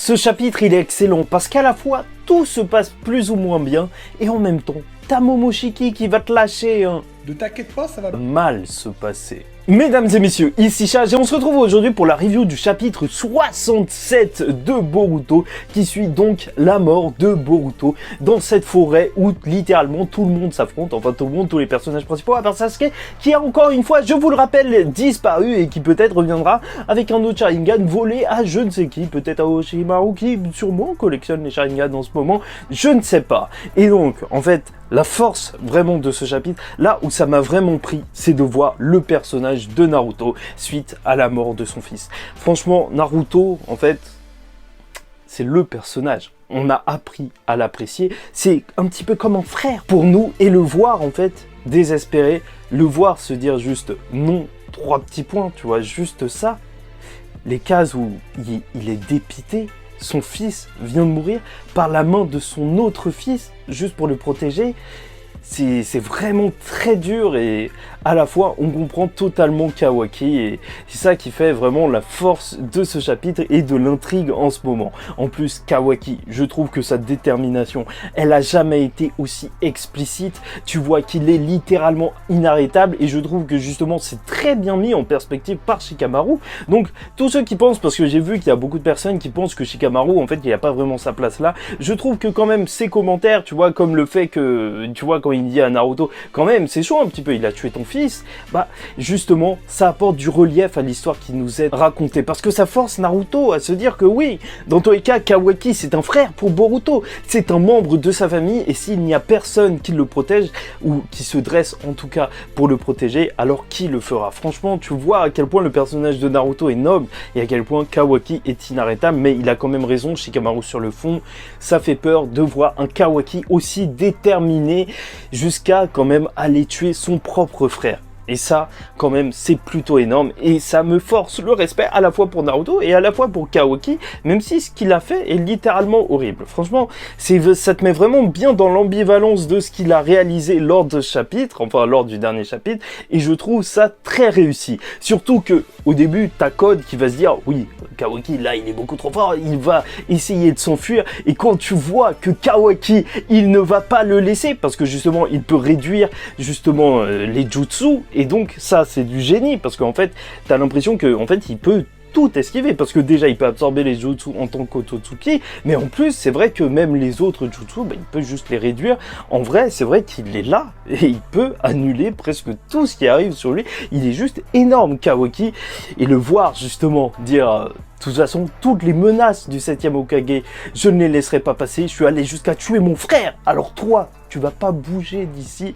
Ce chapitre, il est excellent parce qu'à la fois, tout se passe plus ou moins bien et en même temps, t'as Momoshiki qui va te lâcher un... Ne t'inquiète pas, ça va mal se passer. Mesdames et messieurs, ici Chage et on se retrouve aujourd'hui pour la review du chapitre 67 de Boruto qui suit donc la mort de Boruto dans cette forêt où littéralement tout le monde s'affronte, enfin tout le monde, tous les personnages principaux à part Sasuke qui a encore une fois, je vous le rappelle, disparu et qui peut-être reviendra avec un autre Sharingan volé à je ne sais qui, peut-être à Orochimaru qui sûrement collectionne les Sharingan en ce moment, je ne sais pas. Et donc en fait, la force vraiment de ce chapitre, là où ça m'a vraiment pris, c'est de voir le personnage de Naruto suite à la mort de son fils. Franchement, Naruto, en fait, c'est le personnage. On a appris à l'apprécier. C'est un petit peu comme un frère pour nous et le voir, en fait, désespéré, le voir se dire juste non, 3 petits points, tu vois, juste ça. Les cases où il est dépité. Son fils vient de mourir par la main de son autre fils, juste pour le protéger. C'est vraiment très dur et à la fois on comprend totalement Kawaki et c'est ça qui fait vraiment la force de ce chapitre et de l'intrigue en ce moment. En plus Kawaki, je trouve que sa détermination, elle a jamais été aussi explicite. Tu vois qu'il est littéralement inarrêtable et je trouve que justement c'est très bien mis en perspective par Shikamaru. Donc tous ceux qui pensent, parce que j'ai vu qu'il y a beaucoup de personnes qui pensent que Shikamaru en fait il n'a pas vraiment sa place là, je trouve que quand même ses commentaires, tu vois, comme le fait que, tu vois, quand il dit à Naruto, quand même c'est chaud un petit peu, il a tué ton fils, bah justement ça apporte du relief à l'histoire qui nous est racontée, parce que ça force Naruto à se dire que oui, dans tous les cas Kawaki c'est un frère pour Boruto, c'est un membre de sa famille et s'il n'y a personne qui le protège ou qui se dresse en tout cas pour le protéger, alors qui le fera? Franchement tu vois à quel point le personnage de Naruto est noble et à quel point Kawaki est inarrêtable, mais il a quand même raison, Shikamaru sur le fond, ça fait peur de voir un Kawaki aussi déterminé jusqu'à quand même aller tuer son propre frère. Et ça, quand même, c'est plutôt énorme et ça me force le respect à la fois pour Naruto et à la fois pour Kawaki, même si ce qu'il a fait est littéralement horrible. Franchement, ça te met vraiment bien dans l'ambivalence de ce qu'il a réalisé lors de ce chapitre, enfin lors du dernier chapitre, et je trouve ça très réussi. Surtout que au début, t'as Code qui va se dire, oui, Kawaki, là, il est beaucoup trop fort, il va essayer de s'enfuir, et quand tu vois que Kawaki, il ne va pas le laisser, parce que justement, il peut réduire justement les jutsu, et donc ça c'est du génie parce qu'en fait t'as l'impression que en fait il peut tout esquiver parce que déjà il peut absorber les jutsu en tant qu'Ototsuki, mais en plus c'est vrai que même les autres jutsu, bah, il peut juste les réduire. En vrai c'est vrai qu'il est là et il peut annuler presque tout ce qui arrive sur lui. Il est juste énorme Kawaki et le voir justement dire de toute façon, toutes les menaces du 7e Hokage, je ne les laisserai pas passer. Je suis allé jusqu'à tuer mon frère. Alors toi, tu vas pas bouger d'ici.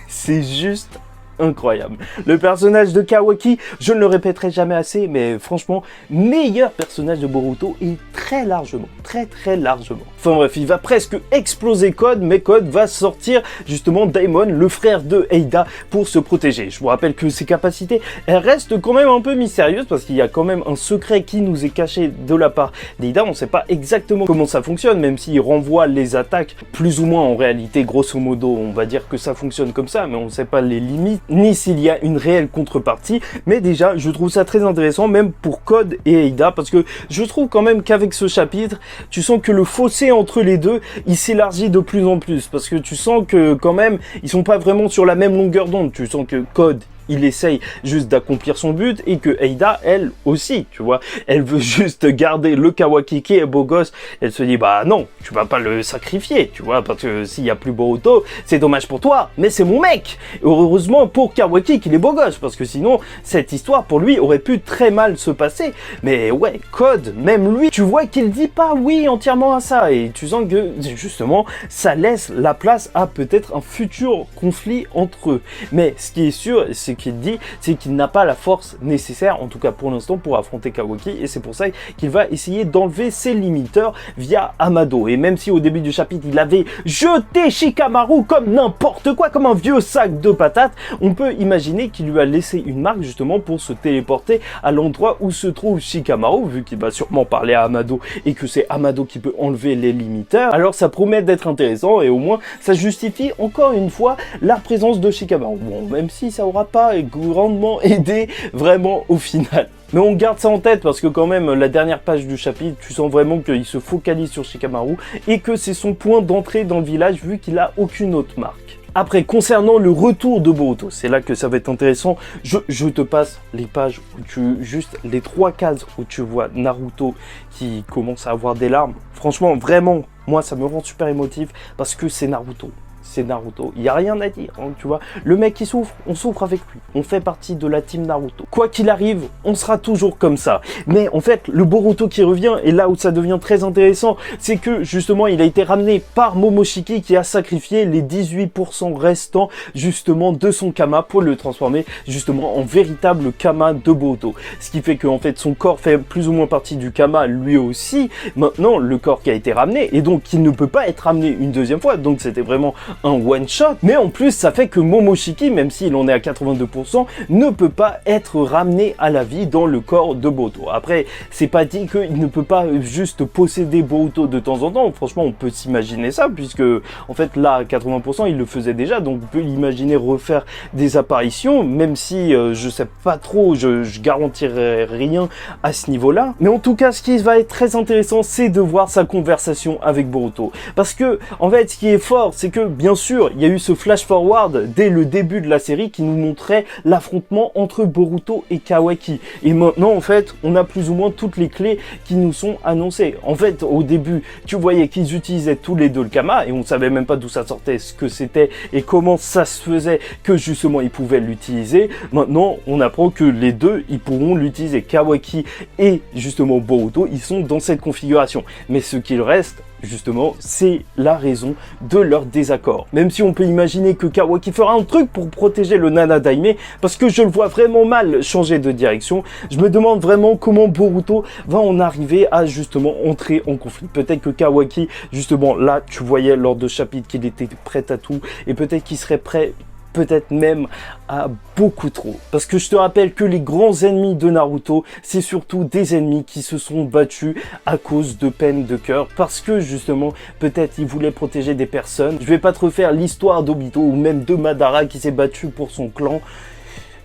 C'est juste incroyable. Le personnage de Kawaki, je ne le répéterai jamais assez, mais franchement, meilleur personnage de Boruto et très largement, très largement. Enfin bref, il va presque exploser Code, mais Code va sortir justement Daimon, le frère de Eida, pour se protéger. Je vous rappelle que ses capacités, elles restent quand même un peu mystérieuses parce qu'il y a quand même un secret qui nous est caché de la part d'Eida. On ne sait pas exactement comment ça fonctionne, même s'il renvoie les attaques plus ou moins en réalité, grosso modo, on va dire que ça fonctionne comme ça, mais on ne sait pas les limites ni s'il y a une réelle contrepartie, mais déjà je trouve ça très intéressant même pour Code et Eida parce que je trouve quand même qu'avec ce chapitre tu sens que le fossé entre les deux il s'élargit de plus en plus parce que tu sens que quand même ils sont pas vraiment sur la même longueur d'onde. Tu sens que Code il essaye juste d'accomplir son but et que Eida, elle aussi, tu vois, elle veut juste garder le Kawaki qui est beau gosse. Elle se dit, bah non, tu vas pas le sacrifier, tu vois, parce que s'il y a plus Boruto, c'est dommage pour toi, mais c'est mon mec. Et heureusement pour Kawaki qu'il est beau gosse, parce que sinon, cette histoire pour lui aurait pu très mal se passer. Mais ouais, Code, même lui, tu vois qu'il dit pas oui entièrement à ça et tu sens que justement, ça laisse la place à peut-être un futur conflit entre eux. Mais ce qui est sûr, c'est qu'il dit, c'est qu'il n'a pas la force nécessaire, en tout cas pour l'instant, pour affronter Kawaki, et c'est pour ça qu'il va essayer d'enlever ses limiteurs via Amado. Et même si au début du chapitre, il avait jeté Shikamaru comme n'importe quoi, comme un vieux sac de patates, on peut imaginer qu'il lui a laissé une marque justement pour se téléporter à l'endroit où se trouve Shikamaru, vu qu'il va sûrement parler à Amado, et que c'est Amado qui peut enlever les limiteurs. Alors ça promet d'être intéressant, et au moins, ça justifie encore une fois la présence de Shikamaru. Bon, même si ça aura pas grandement aidé vraiment au final. Mais on garde ça en tête parce que quand même, la dernière page du chapitre, tu sens vraiment qu'il se focalise sur Shikamaru et que c'est son point d'entrée dans le village vu qu'il a aucune autre marque. Après, concernant le retour de Boruto, c'est là que ça va être intéressant. Je te passe les pages où juste les 3 cases où tu vois Naruto qui commence à avoir des larmes. Franchement, vraiment, moi, ça me rend super émotif parce que c'est Naruto. C'est Naruto, il n'y a rien à dire, hein, tu vois. Le mec qui souffre, on souffre avec lui. On fait partie de la team Naruto. Quoi qu'il arrive, on sera toujours comme ça. Mais en fait, le Boruto qui revient, et là où ça devient très intéressant, c'est que justement, il a été ramené par Momoshiki qui a sacrifié les 18% restants justement de son Kama pour le transformer justement en véritable Kama de Boruto. Ce qui fait que en fait, son corps fait plus ou moins partie du Kama lui aussi. Maintenant, le corps qui a été ramené, et donc qui ne peut pas être ramené une deuxième fois. Donc c'était vraiment un one shot, mais en plus ça fait que Momoshiki, même s'il en est à 82%, ne peut pas être ramené à la vie dans le corps de Boruto. Après, c'est pas dit qu'il ne peut pas juste posséder Boruto de temps en temps, franchement on peut s'imaginer ça, puisque en fait là à 80% il le faisait déjà, donc on peut l'imaginer refaire des apparitions, même si je sais pas trop, je garantirai rien à ce niveau-là. Mais en tout cas, ce qui va être très intéressant, c'est de voir sa conversation avec Boruto, parce que en fait ce qui est fort, c'est que bien sûr, il y a eu ce flash forward dès le début de la série qui nous montrait l'affrontement entre Boruto et Kawaki. Et maintenant, en fait, on a plus ou moins toutes les clés qui nous sont annoncées. En fait, au début, tu voyais qu'ils utilisaient tous les deux le Kama et on savait même pas d'où ça sortait, ce que c'était et comment ça se faisait que justement ils pouvaient l'utiliser. Maintenant, on apprend que les deux, ils pourront l'utiliser. Kawaki et justement Boruto, ils sont dans cette configuration. Mais ce qu'il reste, justement, c'est la raison de leur désaccord. Même si on peut imaginer que Kawaki fera un truc pour protéger le Nana Daime, parce que je le vois vraiment mal changer de direction, je me demande vraiment comment Boruto va en arriver à justement entrer en conflit. Peut-être que Kawaki, justement, là, tu voyais lors de chapitre qu'il était prêt à tout, et peut-être qu'il serait prêt peut-être même à beaucoup trop. Parce que je te rappelle que les grands ennemis de Naruto, c'est surtout des ennemis qui se sont battus à cause de peine de cœur, parce que justement, peut-être ils voulaient protéger des personnes. Je vais pas te refaire l'histoire d'Obito ou même de Madara qui s'est battu pour son clan.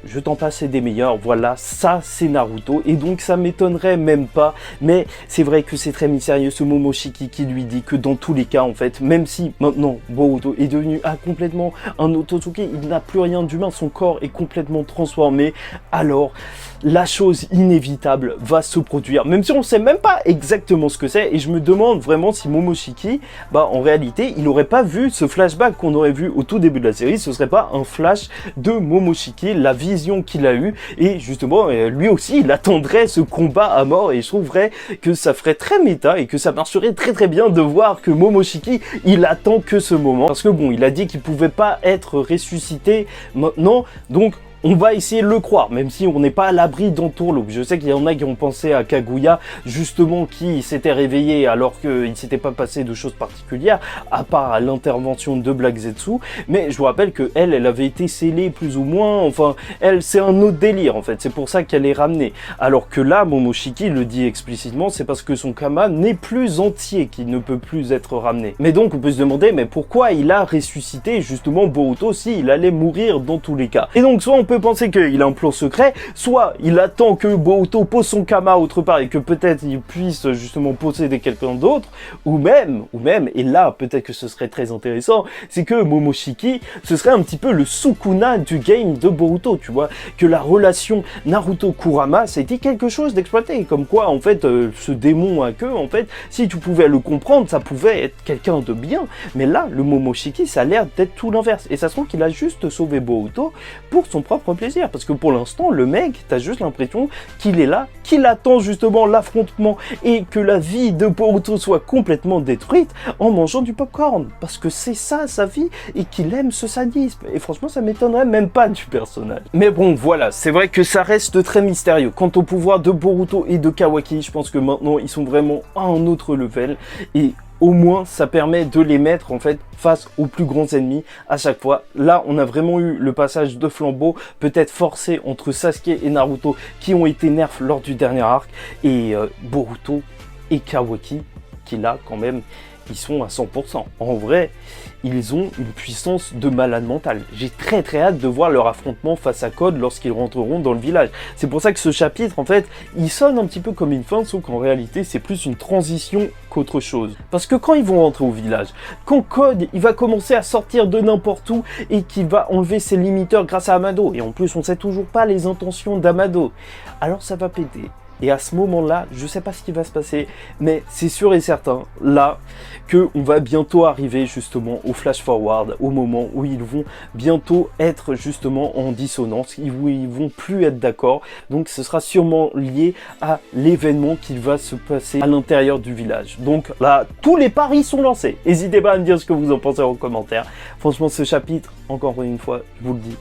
Je t'en passe des meilleurs, voilà, ça c'est Naruto, et donc ça m'étonnerait même pas, mais c'est vrai que c'est très mystérieux ce Momoshiki qui lui dit que dans tous les cas en fait, même si maintenant Boruto est devenu complètement un Otsutsuki, il n'a plus rien d'humain, son corps est complètement transformé, alors la chose inévitable va se produire, même si on sait même pas exactement ce que c'est, et je me demande vraiment si Momoshiki, en réalité, il n'aurait pas vu ce flashback qu'on aurait vu au tout début de la série, ce serait pas un flash de Momoshiki, la vision qu'il a eue, et justement, lui aussi, il attendrait ce combat à mort, et je trouverais que ça ferait très méta, et que ça marcherait très très bien de voir que Momoshiki, il attend que ce moment, parce que bon, il a dit qu'il pouvait pas être ressuscité maintenant, donc on va essayer de le croire, même si on n'est pas à l'abri d'Entourloupe. Je sais qu'il y en a qui ont pensé à Kaguya, justement, qui s'était réveillé alors qu'il ne s'était pas passé de choses particulières, à part l'intervention de Black Zetsu. Mais je vous rappelle que elle avait été scellée plus ou moins, enfin, elle, c'est un autre délire, en fait. C'est pour ça qu'elle est ramenée. Alors que là, Momoshiki le dit explicitement, c'est parce que son Kama n'est plus entier, qu'il ne peut plus être ramené. Mais donc, on peut se demander, mais pourquoi il a ressuscité, justement, Boruto, s'il allait mourir dans tous les cas? Et donc, soit on peut penser qu'il a un plan secret, soit il attend que Boruto pose son Kama autre part et que peut-être il puisse justement posséder quelqu'un d'autre, ou même, et là peut-être que ce serait très intéressant, c'est que Momoshiki, ce serait un petit peu le Sukuna du game de Boruto, tu vois, que la relation Naruto-Kurama, c'était quelque chose d'exploité, comme quoi en fait ce démon à queue, en fait, si tu pouvais le comprendre, ça pouvait être quelqu'un de bien, mais là, le Momoshiki, ça a l'air d'être tout l'inverse, et ça se trouve qu'il a juste sauvé Boruto pour son propre plaisir, parce que pour l'instant le mec, t'as juste l'impression qu'il est là, qu'il attend justement l'affrontement et que la vie de Boruto soit complètement détruite en mangeant du popcorn, parce que c'est ça sa vie et qu'il aime ce sadisme, et franchement ça m'étonnerait même pas du personnage. Mais bon voilà, c'est vrai que ça reste très mystérieux. Quant au pouvoir de Boruto et de Kawaki, je pense que maintenant ils sont vraiment à un autre level, et au moins ça permet de les mettre en fait face aux plus grands ennemis à chaque fois. Là on a vraiment eu le passage de flambeau, peut-être forcé entre Sasuke et Naruto qui ont été nerfs lors du dernier arc, et Boruto et Kawaki qu'il a quand même, ils sont à 100%. En vrai, ils ont une puissance de malade mental. J'ai très hâte de voir leur affrontement face à Code lorsqu'ils rentreront dans le village. C'est pour ça que ce chapitre, en fait, il sonne un petit peu comme une fin, sauf qu'en réalité, c'est plus une transition qu'autre chose. Parce que quand ils vont rentrer au village, quand Code, il va commencer à sortir de n'importe où et qu'il va enlever ses limiteurs grâce à Amado, et en plus, on sait toujours pas les intentions d'Amado, alors ça va péter. Et à ce moment-là, je sais pas ce qui va se passer, mais c'est sûr et certain, là, qu'on va bientôt arriver justement au flash forward, au moment où ils vont bientôt être justement en dissonance, où ils vont plus être d'accord. Donc ce sera sûrement lié à l'événement qui va se passer à l'intérieur du village. Donc là, tous les paris sont lancés. N'hésitez pas à me dire ce que vous en pensez en commentaire. Franchement, ce chapitre, encore une fois, je vous le dis,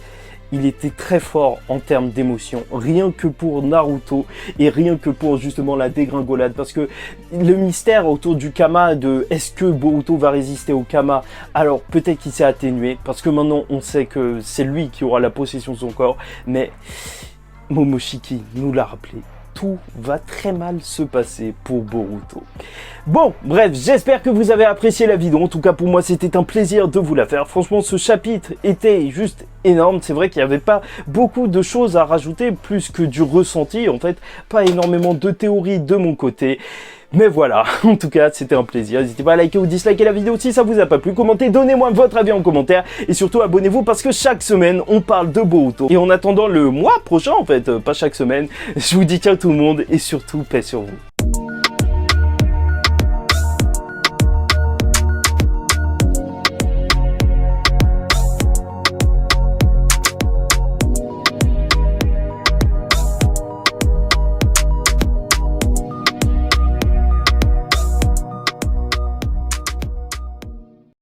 il était très fort en termes d'émotion, rien que pour Naruto et rien que pour justement la dégringolade, parce que le mystère autour du Kama de est-ce que Boruto va résister au Kama, alors peut-être qu'il s'est atténué, parce que maintenant on sait que c'est lui qui aura la possession de son corps, mais Momoshiki nous l'a rappelé. Tout va très mal se passer pour Boruto. Bon, bref, j'espère que vous avez apprécié la vidéo. En tout cas, pour moi, c'était un plaisir de vous la faire. Franchement, ce chapitre était juste énorme. C'est vrai qu'il n'y avait pas beaucoup de choses à rajouter, plus que du ressenti. En fait, pas énormément de théories de mon côté. Mais voilà, en tout cas, c'était un plaisir. N'hésitez pas à liker ou disliker la vidéo si ça vous a pas plu. Commentez, donnez-moi votre avis en commentaire. Et surtout, abonnez-vous parce que chaque semaine, on parle de Boruto. Et en attendant le mois prochain, en fait, pas chaque semaine, je vous dis ciao tout le monde et surtout, paix sur vous.